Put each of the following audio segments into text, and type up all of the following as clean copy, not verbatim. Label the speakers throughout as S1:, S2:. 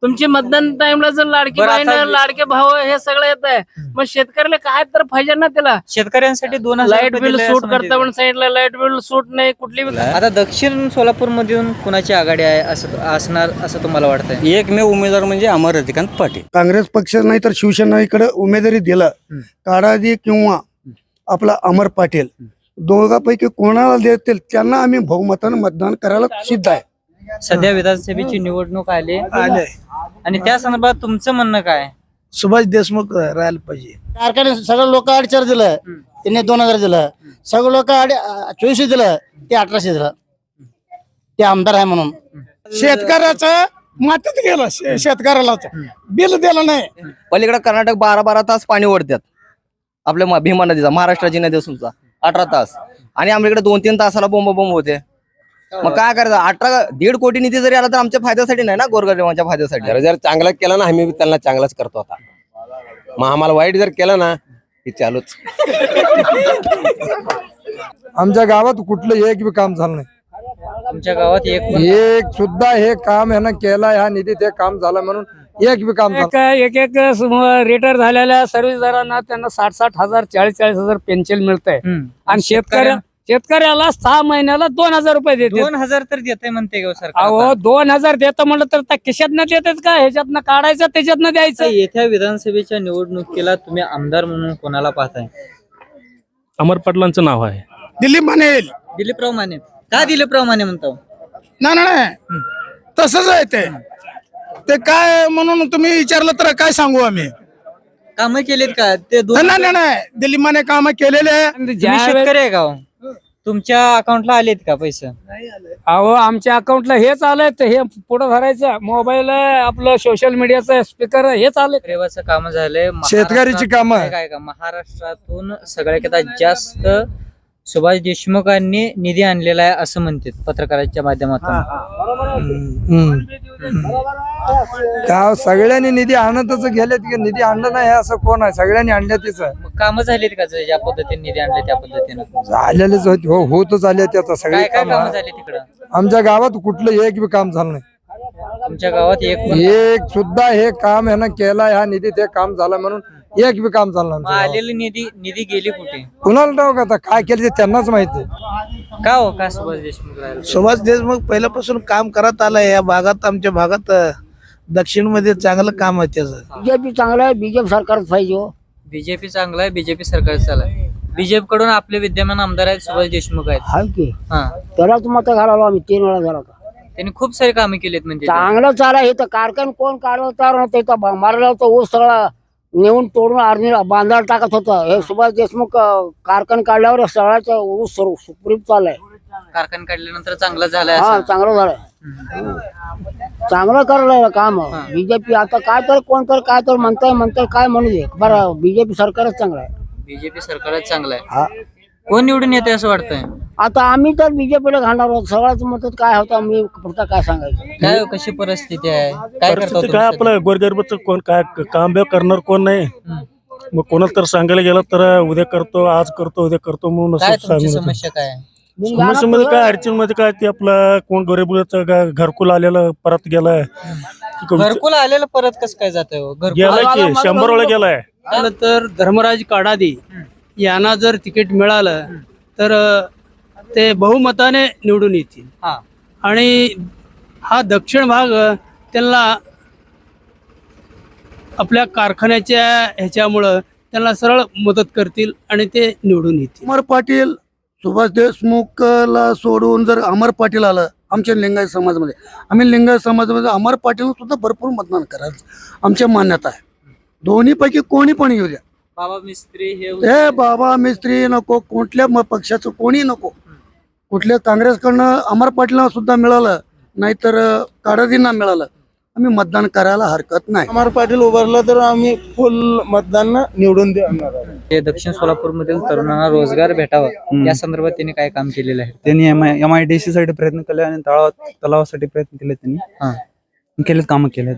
S1: तुमची मतदान टाइमला जर लाडकी
S2: बरं,
S1: बहीण
S2: आता
S1: लाडके भाऊ हे सगळं येत आहे, मग शेतकऱ्याला काय तर पाहिजे ना त्याला.
S2: शेतकऱ्यांसाठी 2000
S1: लाईट
S2: रुपये
S1: बिल
S2: दिले
S1: सूट
S2: असं
S1: करता
S2: म्हणते.
S1: पण साईडला लाईट बिल सूट नाही कुठली बी.
S2: आता दक्षिण सोलापूर मधून कुणाची आघाडी आहे असं असणार असं तुम्हाला वाटतंय?
S3: एकमेव उमेदवार म्हणजे अमर रतिकांत पाटील.
S4: काँग्रेस पक्ष नाही तर शिवसेनेकडे उमेदवारी दिला काडादी किंवा आपला अमर पाटील दोघांपैकी कोणाला देतील त्यांना आम्ही बहुमतानं मतदान करायला सिद्ध आहे.
S2: सध्या विधानसभेची निवडणूक आली आणि त्या संदर्भात तुमचं म्हणणं काय?
S5: सुभाष देशमुख राहायला पाहिजे.
S6: कारखाने सगळं लोक 2,500 दिलं, त्यांनी 2,000 दिलं. सगळं लोक 2400 दिलं, ते 1800 दिलं. ते आमदार आहे म्हणून.
S5: शेतकऱ्याचं मातीत गेलं, शेतकऱ्याला बिल दिलं नाही.
S7: पलीकडे कर्नाटक 12-12 तास पाणी ओढतात आपल्या भीमा नदीचा, महाराष्ट्राची नदी असून 18 तास, आणि आमच्याकडे 2-3 तासाला बोंब होते. मग काय करायचं? 1.5 कोटी निधी जरी आला तर आमच्या फायद्यासाठी नाही ना, गोरगरिबांच्या फायद्यासाठी.
S3: जर चांगला केला ना आम्ही त्यांना चांगलाच करतो. आता मग आम्हाला वाईट जर केलं ना ते चालूच.
S8: आमच्या गावात कुठलं एक बी काम झालं नाही.
S2: तुमच्या गावात
S8: एक सुद्धा हे काम ह्यानं केला, ह्या निधीत हे काम झालं म्हणून एक बी काम झालं.
S1: एक रिटायर झालेल्या सर्व्हिसदारांना त्यांना 60-60 हजार 40-40 हजार पेन्शन मिळत आहे. आणि शेतकऱ्याला 6 महिन्याला 2,000 रुपये देते.
S2: 2000 तर देते म्हणते का सरकार?
S1: अहो 2,000 देतं म्हणलं तर त्या खिशातनं देतेच का? ह्याच्यातनं काढायचं त्याच्यातनं द्यायचं.
S2: येत्या विधानसभेच्या निवडणुकीला तुम्ही आमदार म्हणून कोणाला पाहताय?
S9: अमर पाटलांचं नाव आहे.
S5: दिलीप म्हणेल.
S2: दिलीपराव माने. का दिलीपराव माने म्हणतो?
S5: नाही तसंच आहे ते काय म्हणून तुम्ही विचारलं तर काय सांगू आम्ही.
S2: कामं केलेत का ते?
S5: नाही दिलीप माने काम केलेले आहे.
S2: तुम्ही शेतकरी आहे का हो? तुमच्या अकाउंटला आलेत का पैसे?
S1: अहो आमच्या अकाउंटला हेच आलंय, तर हे पुढे धरायचं मोबाईल आपलं सोशल मीडियाचं स्पीकर हेच आले.
S2: रेवाचं काम झालंय.
S8: शेतकऱ्याची कामं.
S2: काय का महाराष्ट्रातून सगळ्यात जास्त सुभाष देशमुखांनी निधी आणलेला आहे असं म्हणतात पत्रकारांच्या माध्यमातून.
S8: गाव सगळ्यांनी निधी आणतच गेलेत की निधी आणलं नाही असं कोण आहे? सगळ्यांनी आणल्या तिचं
S2: कामं झालीत का ज्या पद्धतीने निधी आणले त्या पद्धतीनं?
S8: झालेलेच होतच आले त्याचं सगळे
S2: काय काय
S8: काम.
S2: कामं झाली तिकडं?
S8: आमच्या गावात कुठलं एक बी काम झालं नाही.
S2: तुमच्या गावात
S8: एक सुद्धा हे काम ह्यानं केला, ह्या निधीत हे काम झालं म्हणून एक बी काम झालं नाही.
S2: आलेली निधी गेली कुठे?
S8: कुणाला ठाऊक आता काय केलं ते त्यांनाच माहिती.
S2: का हो का सुभाष देशमुख राहिले?
S5: सुभाष देशमुख पहिल्यापासून काम करत आलाय या भागात. आमच्या भागात दक्षिण मध्ये चांगलं काम आहे त्याचं.
S6: बीजेपी चांगला आहे, बीजेपी सरकारच पाहिजे.
S2: बीजेपी चांगला आहे, बीजेपी सरकार चालय. बीजेपी कडून आपले विद्यमान आमदार आहेत सुभाष देशमुख आहेत.
S6: हाय की
S2: हा,
S6: त्यालाच मत घालावं आम्ही 3 वेळा झाला.
S2: त्यांनी खूप सारी कामे केलीत म्हणजे.
S6: चांगलं चाला हे तर कारखान कोण काढलं तयार नव्हतं. मारलं होतं ऊस सगळा नेऊन तोडून आर्मीला बांधायला टाकत होतं. हे सुभाष देशमुख कारखान काढल्यावर सगळ्याचा ऊस सुप्रीम चाललाय.
S2: कारखाना काढल्यानंतर चांगला झालाय
S6: हा
S2: असं.
S6: चांगलं झालंय, चांगलं करलंय काम. बीजेपी आता काय तर कोणतर काय तर म्हणताय काय म्हणू दे बरं. बीजेपी सरकारच चांगलं आहे.
S2: बीजेपी सरकारच चांगलं आहे. कोण निवडून येते असं वाटतंय?
S6: आता आम्ही तर बीजेपीला घालणार आहोत. सगळ्याच मत काय होतं मी पुढचा काय सांगायचं.
S2: काय कशी परिस्थिती आहे? काय करतो
S9: परिस्थिती काय आपलं गोरगरिबाचं कोण काय काम बे करणार कोण नाही. मग कोणाला तर सांगायला गेला तर उद्या करतो, आज करतो, उद्या करतो म्हणून
S2: काय
S9: असं
S2: तुमची
S9: सांगून.
S2: समस्या काय आहे?
S9: समस्येमध्ये काय अडचण मध्ये काय ते आपलं कोण गरीबाचं घरकुल आलेलं परत गेलाय.
S2: घरकुल आलेलं परत कसं काय जात?
S9: गेलाय की 100 वेळा गेलाय.
S1: तर धर्मराज काडादी यांना जर तिकीट मिळालं तर ते बहुमताने निवडून येतील. आणि हा दक्षिण भाग त्यांना आपल्या कारखान्याच्या ह्याच्यामुळं त्यांना सरळ मदत करतील आणि ते निवडून येतील.
S4: अमर पाटील सुभाष देशमुखला सोडून जर अमर पाटील आलं आमच्या लिंगायत समाजामध्ये, आम्ही लिंगायत समाजामध्ये अमर पाटील सुद्धा भरपूर मतदान करायचं आमच्या मान्यता आहे. दोन्हीपैकी कोणी पण येऊ द्या.
S2: बाबा मिस्त्री
S4: हे बाबा मिस्त्री नको, कुठल्या पक्षाचं कोणी नको. कुठल्या काँग्रेसकडनं अमर पाटीलला सुद्धा मिळालं नाहीतर काडादींना मिळालं, आम्ही मतदान करायला हरकत नाही.
S5: अमर पाटील उभारला तर आम्ही फुल मतदान निवडून देणार.
S2: दक्षिण सोलापूर मधील तरुणांना रोजगार भेटावा या संदर्भात त्यांनी काय काम केलेलं आहे?
S10: त्यांनी MIDC साठी प्रयत्न केले आणि तलावासाठी प्रयत्न केले. त्यांनी केलेत, काम केले.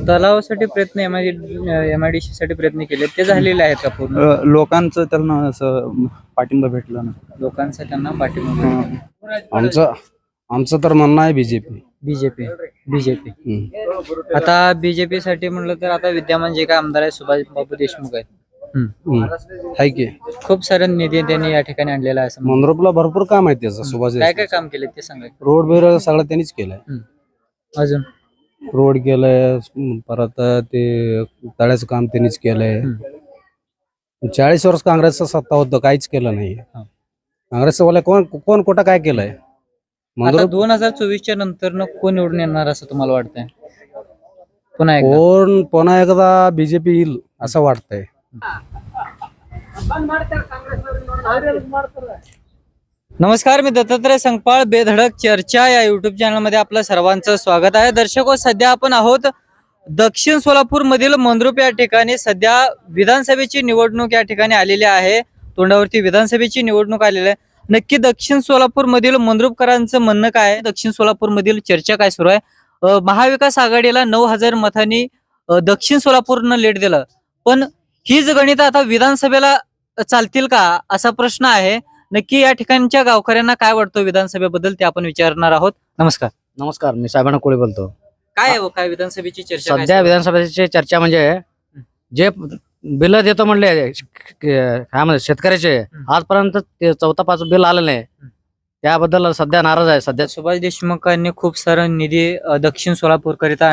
S2: तलावासाठी प्रयत्न MIDC साठी प्रयत्न केले, ते झालेले आहेत का पूर्ण?
S10: लोकांचं त्यांना असं पाठिंबा भेटला ना.
S2: लोकांचा त्यांना पाठिंबा.
S3: आमचं तर म्हणणं आहे बीजेपी.
S2: बीजेपी बीजेपी आता बीजेपी साठी म्हणलं तर आता विद्यमान जे काय आमदार आहेत सुभाष बाबू देशमुख आहेत.
S1: आहे की
S2: खूप सारे निधी त्यांनी या ठिकाणी आणलेला आहे असं म्हणतात.
S1: मंद्रुपला भरपूर काम आहे त्याचं. सुभाष
S2: काय काय काम केले ते सांगा.
S1: रोड बिर सगळं त्यांनीच केलंय.
S2: अजून
S1: रोड केलंय, परत ते तळ्याचं काम त्यांनीच केलंय. 40 वर्ष काँग्रेसचं सत्ता होतं, काहीच केलं नाही. काँग्रेसचं वाला कोण कुठं काय केलंय?
S2: आता 2024च्या नंतर कोण निवडून येणार असं तुम्हाला वाटतंय? पुन्हा एकदा
S1: पुन्हा एकदा बीजेपी येईल असं वाटतंय.
S2: नमस्कार, मी दत्तात्रय संगपाळ. बेधडक चर्चा या युट्यूब चॅनल मध्ये आपलं सर्वांचं स्वागत आहे. दर्शको, सध्या आपण आहोत दक्षिण सोलापूर मधील मंद्रुप या ठिकाणी. सध्या विधानसभेची निवडणूक या ठिकाणी आलेली आहे. तोंडावरती विधानसभेची निवडणूक आलेली आहे. नक्की दक्षिण सोलापूर मधील मंद्रुपकरांचं म्हणणं काय आहे, दक्षिण सोलापूर मधील चर्चा काय सुरू आहे? महाविकास आघाडीला 9,000 मतांनी दक्षिण सोलापूरनं लीड दिलं, पण हीच गणित आता विधानसभेला चालतील का असा प्रश्न आहे. नक्की या ठिकाणच्या गावकऱ्यांना काय वाटतं विधानसभेबद्दल ते आपण विचारणार आहोत. नमस्कार.
S6: नमस्कार, मी साहेबांना कोळी बोलतो.
S2: काय आहे काय विधानसभेची चर्चा काय
S6: सध्या
S2: सुरू आहे?
S6: विधानसभेची चर्चा म्हणजे जे बिल देतो म्हणले काय म्हणते शेतकऱ्याचे, आजपर्यंत ते 4-5 बिल आलं नाही. त्याबद्दल सध्या नाराज आहे. सध्या
S2: सुभाष देशमुखांनी खूप सारा निधी दक्षिण सोलापूर करिता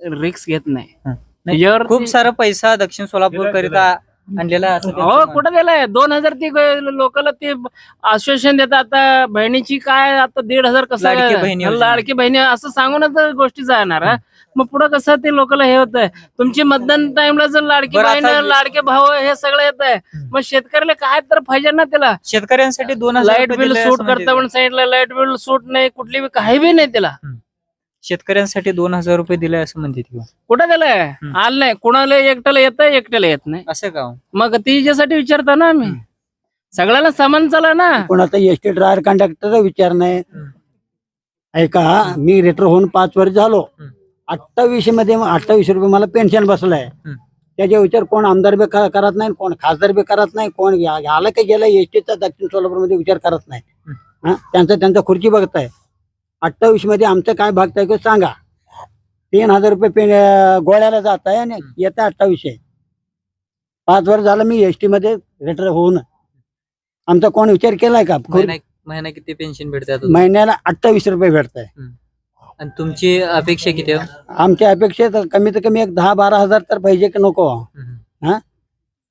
S11: रिक्स घेत नाही.
S2: खूप सारा पैसा दक्षिण सोलापूर करिता आणलेला आहे असं त्यांचं
S11: हो,
S2: म्हणणं.
S11: कुठं दिलाय? 2,000 ती लोकांना ते आश्वासन देतात. आता बहिणीची काय आता 1,500 कसं
S2: लाडकी बहीण योजना.
S11: लाडकी बहिणी असं सांगूनच गोष्टी जाणार हा. मग पुढे कसं ते लोकांना हे होत आहे. तुमची मतदान टाइमला जर लाडकी
S2: बरं,
S11: बहीण
S2: आता
S11: लाडके भाऊ हे सगळं येत आहे, मग शेतकऱ्याला काय तर पाहिजे ना त्याला.
S2: शेतकऱ्यांसाठी 2,000
S11: लाईट
S2: रुपये
S11: बिल
S2: दिले
S11: सूट
S2: असं
S11: करता
S2: म्हणते.
S11: पण साईडला लाईट बिल सूट नाही, कुठली बी काही बी नाही त्याला.
S2: शेतकऱ्यांसाठी 2,000 रुपये दिले असं म्हणते ती.
S11: कुठं दिलाय? आलं नाही. कोणाला एकट्याला येत, एकट्याला येत नाही.
S2: असं का?
S11: मग तिच्यासाठी विचारता ना आम्ही. सगळ्याला समान चला ना.
S4: कोणाचा एसटी ड्रायव्हर कंडक्टरचा विचार नाही. ऐका, मी रिटायर होऊन 5 वर्ष झालो. 28 मध्ये 28 रुपये मला पेन्शन बसलाय. त्याच्या विचार कोण आमदार बी करत नाही, कोण खासदार बी करत नाही, कोण आलं की गेलं एसटीचा दक्षिण सोलापूर मध्ये विचार करत नाही. त्यांचा खुर्ची बघताय. 28 मध्ये आमचं काय भागताय का सांगा. 3,000 रुपये गोळ्याला जात आहे आणि येतं 28. 5 वर्ष झालं मी एसटी मध्ये रिटायर होऊन. आमचा कोण विचार केलाय का?
S2: महिना किती पेन्शन भेटते आता?
S4: महिन्याला 28 रुपये भेटत आहे.
S2: आणि तुमची अपेक्षा किती आहे?
S4: आमच्या अपेक्षेत कमीत कमी एक 10-12 हजार तर पाहिजे की नको.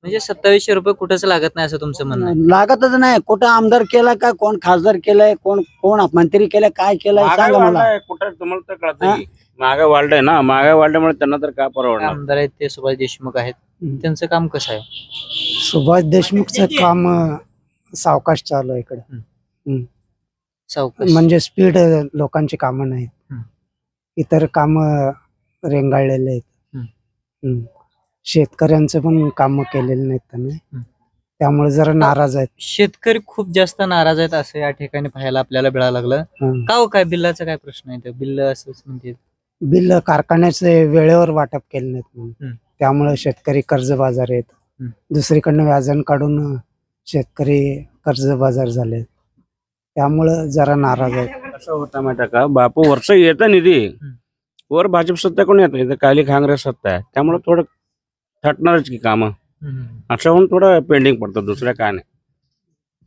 S2: म्हणजे 2700 रुपये कुठंच लागत नाही असं तुमचं म्हणणं आहे?
S4: लागतच नाही. कुठं आमदार केलाय का, कोण खासदार केलाय, कोण मंत्री केलाय, काय केलंय सांगा मला.
S5: कुठं तुम्हाला तर कळतं. महागाई वाढलंय ना, महागाई वाढल्यामुळे त्यांना तर काय परवडणार.
S2: आमदार आहेत ते सुभाष देशमुख आहेत, त्यांचं काम कसं आहे?
S8: सुभाष देशमुखचं काम सावकाश चालू आहे इकडे.
S2: सावकाश
S8: म्हणजे स्पीड लोकांची कामं नाहीत. इतर काम रेंगाळलेले आहेत. शेतकऱ्यांचं पण काम केलेले नाहीत त्यांनी, त्यामुळे जरा नाराज आहेत.
S2: शेतकरी खूप जास्त नाराज आहेत असं या ठिकाणी पाहायला आपल्याला मिळायला लागलं. का हो, काय बिल्लाचा काय प्रश्न आहे? बिल असंच म्हणते.
S8: बिल कारखान्याचे वेळेवर वाटप केले नाहीत म्हणून त्यामुळे शेतकरी कर्जबाजार आहेत. दुसरीकडनं व्याजन काढून शेतकरी कर्जबाजार झाले, त्यामुळं जरा नाराज आहेत.
S5: असं होता माहिती का, बापू वर्ष येतं निधी, वर भाजप सत्ता कोण येतं, इथं काली काँग्रेस सत्ता आहे. त्यामुळे थोडं थटणारच की कामं. असं होऊन थोडं पेंडिंग पडतं, दुसऱ्या काय नाही.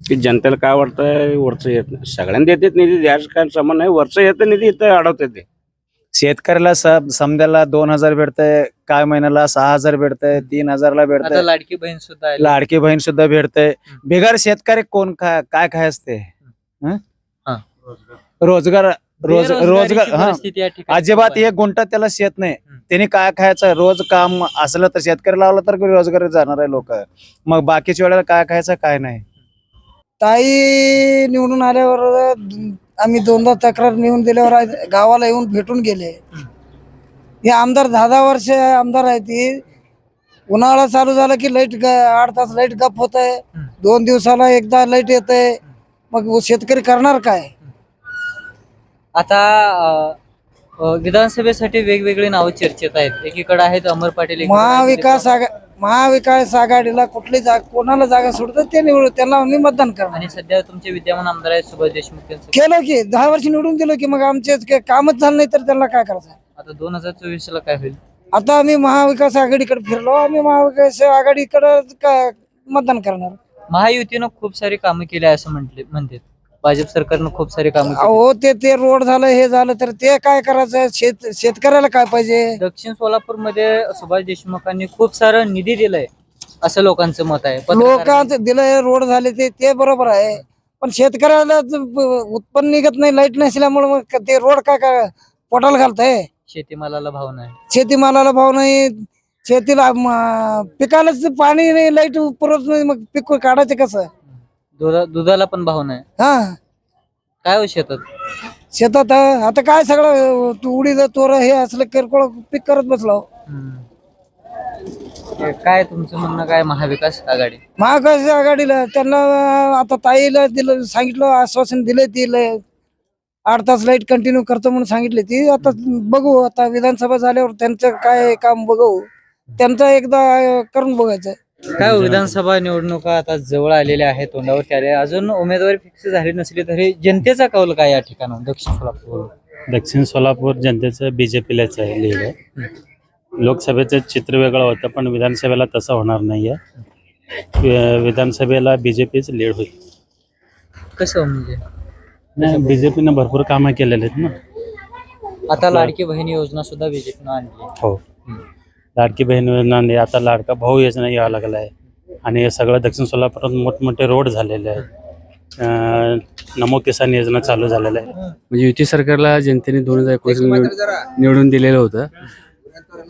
S5: की जनतेला काय वाटतंय, वरच येत नाही. सगळ्यांना देतात निधी, द्यायचं काय संबंध नाही. वरच येतं निधी, इथं अडवत येते.
S10: शेतकऱ्याला समजायला 2,000 भेटतंय, काय महिन्याला 6,000 भेटतंय, 3,000ला
S2: आता
S10: भेटतंय,
S2: लाडकी बहीण सुद्धा आहे.
S10: लाडकी बहीण सुद्धा भेटतंय. बिगर शेतकरी कोण काय असते? रोजगार
S2: बेरोजगारीची
S10: हा,
S2: परिस्थिती या ठिकाणी
S10: अजिबात
S2: खूप आहे.
S10: 1 गुंठा त्याला शेत नाही. त्याने काय खायचं? रोज काम असलं तर शेतकरी लावलं तर रोजगार जाणार आहे लोक. मग बाकीच्या वेळेला काय खायचं काय नाही.
S8: ताई निवडून आल्यावर आम्ही 2दा तक्रार नेऊन दिल्यावर गावाला येऊन भेटून गेले. हे आमदार 10 वर्ष आमदार आहे. ती उन्हाळा चालू झाला की लाईट 8 तास लाईट गप होत आहे. 2 दिवसाला एकदा लाईट येत आहे. मग शेतकरी करणार काय?
S2: आता विधानसभेसाठी वेगवेगळी नावं चर्चेत आहेत. एकीकडे आहेत अमर पाटील, एकीकडे आहेत
S8: महाविकास आघाडीला कुठली जागा कोणाला जागा सोडतात ते निवडून त्यांना आम्ही मतदान करणार.
S2: आणि सध्या तुमचे विद्यमान आमदार आहेत सुभाष देशमुख त्यांचं
S8: केलं की 10 वर्ष निवडून दिलं की मग आमचे कामच झालं नाही तर त्यांना काय करायचं.
S2: आता 2024 ला काय होईल?
S8: आता आम्ही महाविकास आघाडीकडे फिरलो, आम्ही महाविकास आघाडीकडे मतदान करणार.
S2: महायुतीनं खूप सारी कामं केली आहे असं म्हणतात. भाजप सरकारनं खूप सारी कामं केली.
S8: अहो ते रोड झालं हे झालं तर ते काय करायचं, शेतकऱ्याला काय पाहिजे.
S2: दक्षिण सोलापूर मध्ये सुभाष देशमुखांनी खूप सारा निधी दिलाय असं लोकांचं मत आहे.
S8: लोकांचं दिलं रोड झाले ते बरोबर आहे, पण शेतकऱ्याला उत्पन्न निघत नाही, लाईट नसल्यामुळे मग ते रोड काय पोटाला घालताय.
S2: शेतीमालाला भाव नाही,
S8: शेतीमालाला भाव नाही, शेतीला पिकालाच पाणी नाही, लाईट पुरत नाही, मग पीक काढायचं कसं.
S2: दुधाला पण भाव नाही.
S8: हा
S2: काय हो शेतात
S8: आता काय सगळं उडीद तोर हे असलं किरकोळ पीक करत बसलो.
S2: काय तुमचं म्हणणं काय महाविकास आघाडी?
S8: महाविकास आघाडीला त्यांना आता ताईला दिलं, सांगितलं, आश्वासन दिले, ती 8 तास लाईट कंटिन्यू करतो म्हणून सांगितले. ती आता बघू, आता विधानसभा झाल्यावर त्यांचं काय काम बघू, त्यांचं एकदा करून बघायचं.
S2: काय हो, विधानसभा निवडणुका आता जवळ आलेल्या आहेत, तोंडावरती आले, अजून उमेदवारी फिक्स झाली नसली तरी जनतेचा कौल काय या ठिकाणी
S9: दक्षिण सोलापूर जनतेचं बीजेपीलाच आहे लिहिलंय. लोकसभेचं चित्र वेगळं होतं, पण विधानसभेला तसं होणार नाहीये. विधानसभेला बीजेपीच लीड होईल.
S2: कसं म्हणजे?
S9: नाही, बीजेपीनं भरपूर कामं केलेले आहेत ना.
S2: आता लाडकी बहीण योजना सुद्धा बीजेपीनं आणली.
S9: हो, लाडकी बहीण योजना आणि आता लाडका भाऊ योजना यावं लागलाय, आणि हे सगळं दक्षिण सोलापुरात मोठमोठे रोड झालेले आहेत. नमो किसान योजना चालू झालेल्या आहे.
S12: म्हणजे युती सरकारला जनतेने 2019 निवडून दिलेलं होतं,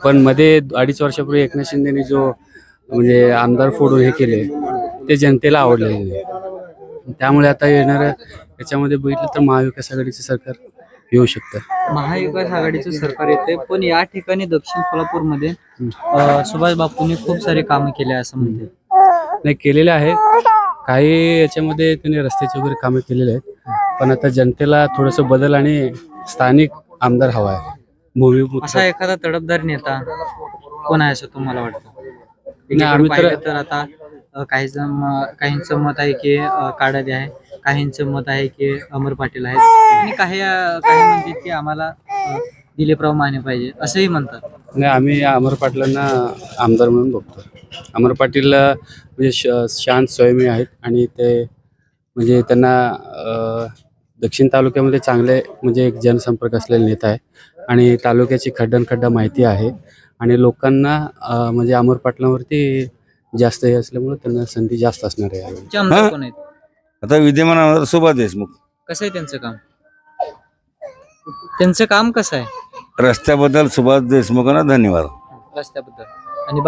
S12: पण मध्ये 2.5 वर्षापूर्वी एकनाथ शिंदेने जो म्हणजे आमदार फोडून हे केले ते जनतेला आवडलेले नाही. त्यामुळे आता येणाऱ्या याच्यामध्ये बघितलं तर महाविकास आघाडीचं सरकार येऊ शकतं.
S2: महाविकास आघाडीचं सरकार येते, पण या ठिकाणी दक्षिण सोलापूरमध्ये सुभाष बापूंनी खूप सारे कामं केले असं म्हणते.
S12: नाही, केलेले आहे काही, याच्यामध्ये त्यांनी रस्त्याचे वगैरे कामं केलेले आहेत, पण आता जनतेला थोडंसं बदल आणि स्थानिक आमदार हवा आहे.
S2: असा एखादा तडफदार नेता कोण आहे असं तुम्हाला वाटतं?
S12: आम्ही
S2: तर आता काहींचं मत आहे की काडादे आहे, काहींचं मत आहे की अमर पाटील आहेत, आणि काही म्हणतात की आम्हाला दिलीपराव माने पाहिजे असंही म्हणतात.
S12: नाही, आम्ही अमर पाटलांना आमदार म्हणून बघतो. अमर पाटील म्हणजे शांत संयमी आहेत, आणि ते म्हणजे त्यांना दक्षिण तालुक्यामध्ये चांगले म्हणजे एक जनसंपर्क असलेले नेता आहे, आणि तालुक्याची खड्डा माहिती आहे, आणि लोकांना म्हणजे अमर पाटलांवरती जास्त हे असल्यामुळे त्यांना संधी जास्त असणार आहे.
S2: आमदार कोण आहेत?
S5: आता विद्यमान आमदार सुभाष देशमुख.
S2: कसं आहे त्यांचं काम? त्यांचं काम कसं आहे?
S5: रस्त्याबद्दल सुभाष देशमुखांना धन्यवाद.
S2: रस्त्याबद्दल आणि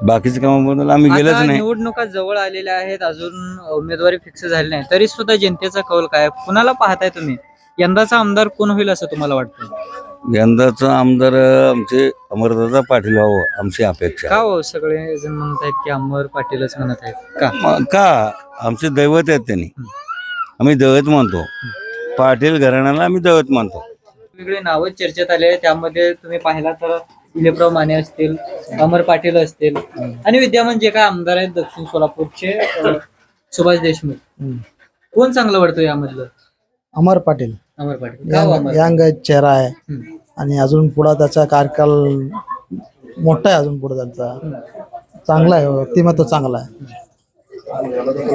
S5: बाकीच्या कामाबद्दल आम्ही गेलोच
S2: आता
S5: नाही.
S2: निवडणुका जवळ आलेल्या आहेत, अजून उमेदवारी फिक्स झाली नाही, तरी सुद्धा जनतेचा कौल काय, कुणाला पाहताय तुम्ही? यंदाचा आमदार कोण होईल असं तुम्हाला वाटतं?
S5: यंदाचा आमदार आमचे अमरदादा पाटील व्हावं आमची अपेक्षा.
S2: का हो, सगळे जण म्हणत आहेत की अमर पाटीलच म्हणत आहेत
S5: का आमचे दैवत आहेत त्यांनी, आम्ही दैवत मानतो. पाटील घराण्याला आम्ही दैवत मानतो.
S2: वेगवेगळे नावं चर्चेत आले, त्यामध्ये तुम्ही पाहिला तर दिलीपराव माने असतील, अमर पाटील असतील, आणि विद्यमान जे काय आमदार आहेत दक्षिण सोलापूरचे सुभाष देशमुख, कोण चांगलं वाटतं यामधलं?
S8: अमर पाटील.
S2: अमर पाटील का हो अमर?
S8: यंग चेहरा आहे, आणि अजून पुढे त्याचा कार्यकाल मोठा आहे, अजून पुढे त्यांचा चांगला आहे, व्यक्तिमत्व चांगला आहे,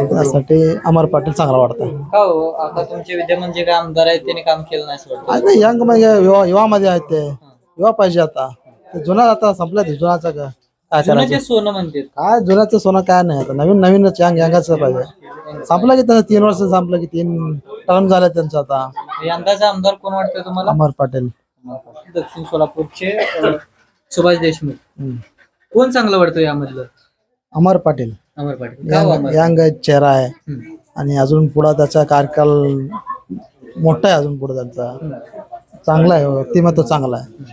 S8: त्यासाठी अमर पाटील चांगला वाटतं.
S2: का हो, आता तुमचे विद्यमान जे काय आमदार आहेत त्यांनी काम केलं नाही असं वाटतं?
S8: नाही, यंग म्हणजे युवामध्ये आहेत, ते युवा पाहिजे. आता जुना आता संपलं, ते जुनाचं काय करायचं,
S2: सोनं म्हणते
S8: काय जुन्याचं सोनं काय नाही, आता नवीनच यंगाचं पाहिजे. संपलं की त्यांचं 3 वर्ष संपलं की 3 टर्म झाले त्यांचं. आता
S2: यंदाचा आमदार कोण वाटतंय तुम्हाला?
S8: अमर पाटील.
S2: दक्षिण सोलापूरचे सुभाष देशमुख, कोण चांगलं वाटतं यामधलं?
S8: अमर पाटील.
S2: अमर पाटील का हो अमर?
S8: यंग चेहरा आहे, आणि अजून पुढे त्याचा कार्यकाल मोठा आहे, अजून पुढे त्यांचा चांगला आहे, व्यक्तिमत्व चांगला आहे,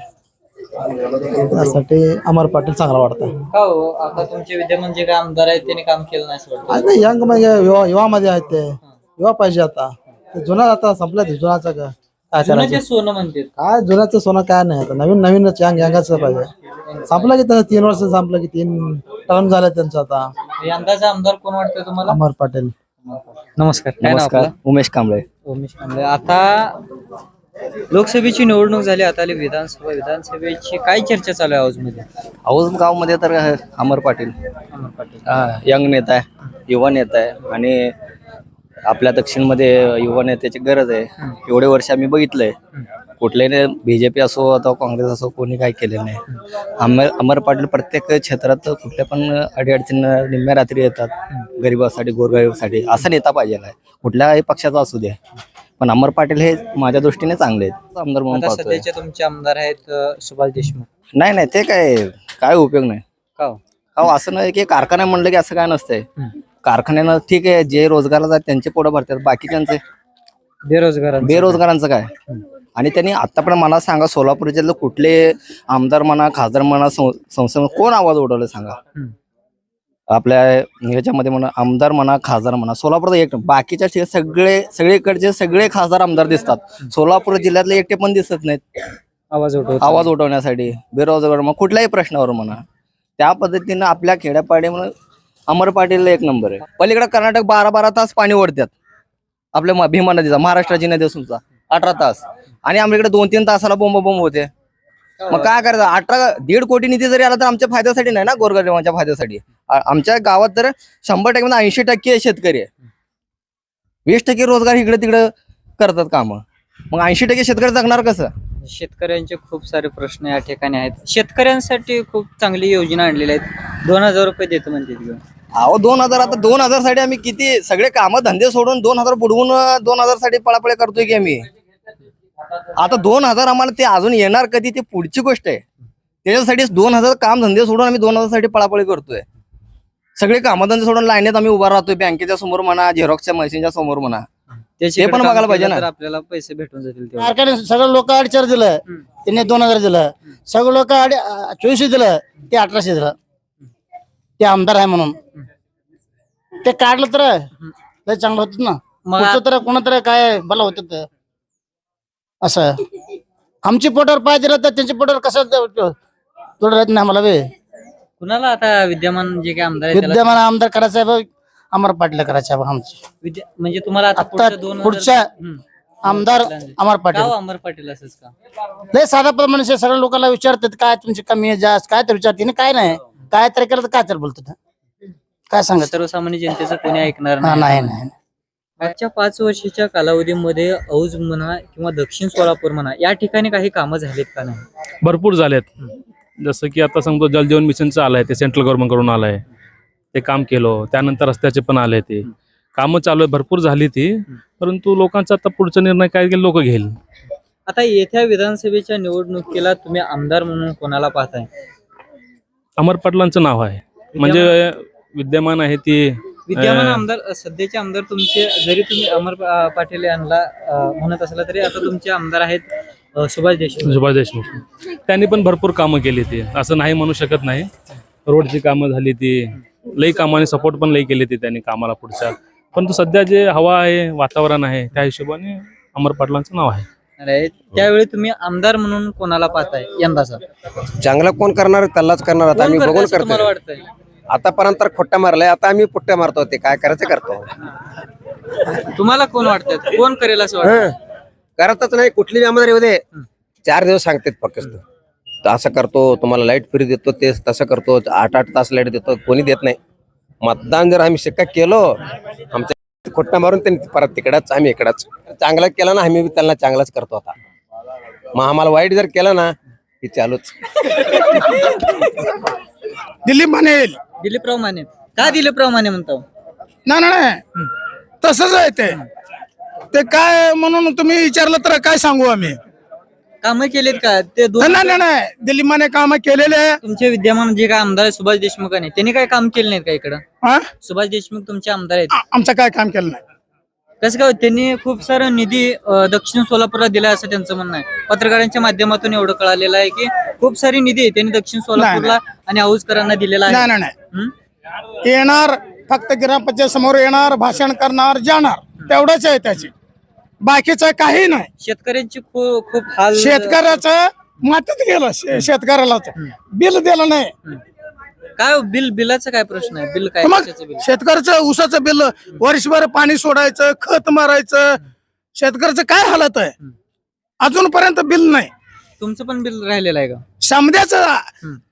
S8: त्यासाठी अमर पाटील चांगला वाटतं.
S2: का हो, आता तुमचे विद्यमान जे काय आमदार आहेत त्यांनी काम केलं नाही असं वाटतं?
S8: नाही, यंग म्हणजे युवामध्ये आहेत, ते युवा पाहिजे. आता ते जुना आता संपलं, ते जुनाचं काय करायचं,
S2: सोनं म्हणते
S8: काय जुन्याचं सोनं काय नाही, आता नवीनच यंगाचं पाहिजे. संपला की त्याचा 3 वर्ष संपलं की 3 टर्म झालं त्यांचं आता.
S2: यंदाचा आमदार कोण वाटतंय तुम्हाला?
S8: अमर पाटील.
S2: नमस्कार, काय नाव
S7: नमस्कार,
S2: आपलं?
S7: उमेश कांबळे.
S2: उमेश कांबळे. आता लोकसभेची निवडणूक झाली, आता आली विधानसभेची काय चर्चा चालू आहे मध्ये?
S7: औज गावमध्ये तर अमर पाटील
S2: अमर पाटील
S7: यंग नेता आहे, युवा नेता आहे आणि आपल्या दक्षिणमध्ये युवा नेत्याची गरज आहे. एवढे वर्ष आम्ही बघितलंय, कुठल्याही बीजेपी असो अथवा काँग्रेस असो कोणी काही केलेलं नाही. अमर पाटील प्रत्येक क्षेत्रात कुठल्या पण अडीअडचणी निम्म्या रात्री येतात. गरिबासाठी, गोरगरिबासाठी असा नेता पाहिजे आहे, कुठल्याही पक्षाचा असू द्या. पण अमर पाटील हे माझ्या दृष्टीने चांगले आहेत आमदार म्हणून
S2: आता
S7: पाहतोय.
S2: सध्याचे तुमचे आमदार आहेत सुभाष देशमुख.
S7: नाही ते काय उपयोग नाही.
S2: का हो?
S7: अहो असं नाही की कारखाना म्हणलं की असं काय नसतंय. कारखान्यानं ठीक आहे, जे रोजगाराला जातात त्यांचे पोटं भरतात, बाकीच्यांचे बेरोजगारांचं काय. आणि त्यांनी आतापर्यंत मला सांगा, सोलापूर जिल्ह्यात कुठले आमदार म्हणा, खासदार म्हणा, संसद कोण आवाज उठवले सांगा. आपल्या ह्याच्यामध्ये म्हणा, आमदार म्हणा, खासदार म्हणा, सोलापूरचा एक, बाकीच्या सगळीकडचे सगळे खासदार आमदार दिसतात. सोलापूर जिल्ह्यातले एकटे पण दिसत नाहीत आवाज उठवण्यासाठी. बेरोजगार मग कुठल्याही प्रश्नावर म्हणा, त्या पद्धतीनं आपल्या खेड्यापाडी म्हणून अमर पाटील एक नंबर आहे. पलीकडे कर्नाटक 12 तास पाणी ओढतात आपल्या भीमा नदीचा, महाराष्ट्राची नदी असूनचा 18 तास, आणि आमच्याकडे 2-3 तासाला बोंब होते. मग काय करायचं? 1.5 कोटी निधी जरी आला तर आमच्या फायद्यासाठी नाही ना, गोरगरिबांच्या फायद्यासाठी. आमच्या गावात तर 100% 80% शेतकरी आहे. 20% रोजगार इकडे तिकडे करतात काम. मग 80% शेतकरी जगणार कसं?
S2: शेतकऱ्यांचे खूप सारे प्रश्न या ठिकाणी आहेत. शेतकऱ्यांसाठी खूप चांगली योजना आणलेल्या आहेत. 2000 रुपये देतो म्हणते.
S7: अहो 2000, आता 2000 साठी आम्ही किती सगळे कामं धंदे सोडून 2000 बुडवून 2000 साठी पळापळी करतोय की आम्ही. आता 2000 आम्हाला ते अजून येणार कधी, ते पुढची गोष्ट आहे. त्याच्यासाठी 2000 काम धंदे सोडून आम्ही 2000 साठी पळापळी करतोय. सगळे कामधंदे सोडून लाईनीत आम्ही उभा राहतोय, बँकेच्या समोर म्हणा, झेरॉक्सच्या मशीनच्या समोर म्हणा. ते पण बघायला पाहिजे ना.
S2: आपल्याला पैसे भेटून जातील.
S8: कारखाने सगळं लोक 4.5 दिलं, त्यांनी 2000 दिलं. सगळं लोक 2400 दिलं, ते 1800 दिलं. ते आमदार आहे म्हणून ते काढलं तर लय चांगलं होत ना. पुढचं तर कोणातर काय भलं होत. असं आमची पोटावर पाहिजे तर त्यांच्या पोटावर कसं थोडं राहत नाही आम्हाला.
S2: कुणाला आता विद्यमान जे काही आमदार आहेत त्याला-
S8: विद्यमान आमदार करायचं आहे, अमर पाटील करायचं आहे आमचं.
S2: म्हणजे तुम्हाला आता
S8: आता पुढच्या आमदार अमर पाटील.
S2: अमर पाटील असंच का?
S8: लय साधा मनुष्य, सगळ्या लोकांना विचारतात काय तुमची कमी आहे जास्त, काय तर विचारते काय नाही, काय तर केलं तर काय तर बोलतात. काय सांगत
S2: सर्वसामान्य जनतेचं कोणी ऐकणार
S8: नाही.
S2: मागच्या 5 वर्षाच्या कालावधीमध्ये औज म्हणा किंवा दक्षिण सोलापूर म्हणा या ठिकाणी काही कामं झालीत का नाही?
S13: भरपूर झालेत. जसं की आता सांगतो जलजीवन मिशनचं आलंय, ते सेंट्रल गव्हर्नमेंट कडून आलंय, ते काम केलं. त्यानंतर रस्त्याचे पण आले, ते कामं चालू आहे, भरपूर झाली ती. परंतु लोकांचा आता पुढचा निर्णय काय लोक घेईल.
S2: आता येत्या विधानसभेच्या निवडणुकीला तुम्ही आमदार म्हणून कोणाला पाहताय?
S13: अमर पाटलांचं नाव आहे, म्हणजे विद्यमान आहे ती.
S2: विद्यमान आमदार, सध्याचे आमदार तुमचे, जरी तुम्ही अमर पाटील यांना म्हणत असला तरी आता तुमचे आमदार आहेत सुभाष देशमुख.
S13: त्यांनी पण भरपूर कामं केली ती, असं नाही म्हणू शकत नाही. रोडची कामं झाली ती, लई कामाने सपोर्ट पण लई केली ती त्यांनी कामाला पुढच्या. परंतु सध्या जे हवा आहे, वातावरण आहे, त्या हिशोबाने अमर पाटलांचं नाव आहे.
S2: त्यावेळी तुम्ही आमदार म्हणून कोणाला पाहताय यंदाचा?
S3: चांगला कोण करणार त्यालाच करणार. आता आम्ही बघून
S2: तुम्हाला
S3: करतो.
S2: वाटतंय?
S3: आतापर्यंत तर खोट्टा मारलाय, आता आम्ही पुट्ट्या मारतो. ते काय करायचं करतो.
S2: तुम्हाला कोण वाटतंय, कोण करेल असं वाटतं?
S3: करतच नाही. कुठली आमदार येऊ दे, 4 दिवस सांगतात फक्त. असं करतो, तुम्हाला लाईट फ्री देतो, ते तसं करतो, 8-8 तास लाईट देतो, कोणी देत नाही. मतदान जर आम्ही शिक्का केलो, आमच्या खोट्टा मारून त्यांनी परत तिकडच, आम्ही इकडच. चांगला केला ना, आम्ही त्यांना चांगलाच करतो. आता मग आम्हाला वाईट जर केलं ना, हे चालूच.
S2: दिलीपराव माने. का दिलीपराव माने म्हणतो?
S4: नाही तसंच आहे ते काय म्हणून तुम्ही विचारलं तर काय सांगू आम्ही.
S2: कामं केलेत का ते?
S4: नाही दिलीप माने काम केलेले आहे.
S2: तुमचे विद्यमान जे काय आमदार आहे सुभाष देशमुख आहे, त्यांनी काय काम केलं नाहीत का इकडं? सुभाष देशमुख तुमचे आमदार आहेत,
S4: आमचं काय काम केलं नाही.
S2: कसं काय? त्यांनी खूप सारा निधी दक्षिण सोलापूरला दिला असं त्यांचं म्हणणं आहे. पत्रकारांच्या माध्यमातून एवढं कळालेलं आहे की खूप सारी निधी त्यांनी दक्षिण सोलापूरला आणि औजकरांना दिलेला आहे.
S4: नाही येणार, फक्त ग्रामपंचायत समोर येणार, भाषण करणार, जाणार, तेवढंच आहे त्याची. बाकीचं काही नाही.
S2: शेतकऱ्यांची खूप हाल.
S4: शेतकऱ्याचं मातीत गेलं शेतकऱ्याला बिल दिलं नाही.
S2: काय बिलाचा काय प्रश्न आहे? बिल काय?
S4: मग
S2: कशाचं बिल?
S4: शेतकऱ्याचं ऊसाचं बिल वर्षभर पाणी सोडायचं, खत मारायचं, शेतकऱ्याचं काय हालत आहे. अजूनपर्यंत बिल नाही.
S2: तुमचं पण बिल राहिलेलं आहे का?
S4: समध्याचं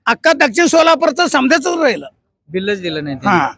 S4: अख्खा दक्षिण सोलापूरचं समध्याच राहिलं.
S2: बिलच दिलं नाही त्यांनी.
S4: हा